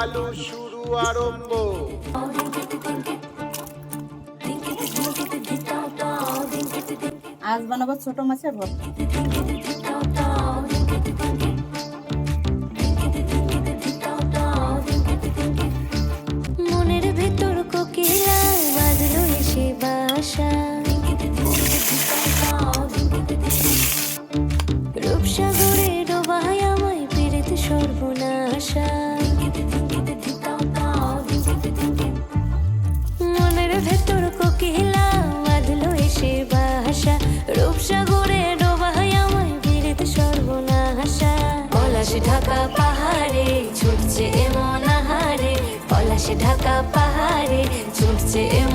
চালু শুরু আরম্ভ। আজ বানাবো ছোট মাছের ভর্তা। মনের ভেতর কোকিলা বাজলো এসে বাসা, রূপসাগরে ডোবায় আমায় পীড়িত সর্বনাশা। মনের ভেতর কোকিলা বাজলো এসে বাসা, রূপসাগরে ডোবায় আমায় পীড়িত সর্বনাশা। পলাশ ঢাকা পাহাড়ে ছুটছে এমন আহারে, পলাশ ঢাকা পাহাড়ে ছুটছে এমন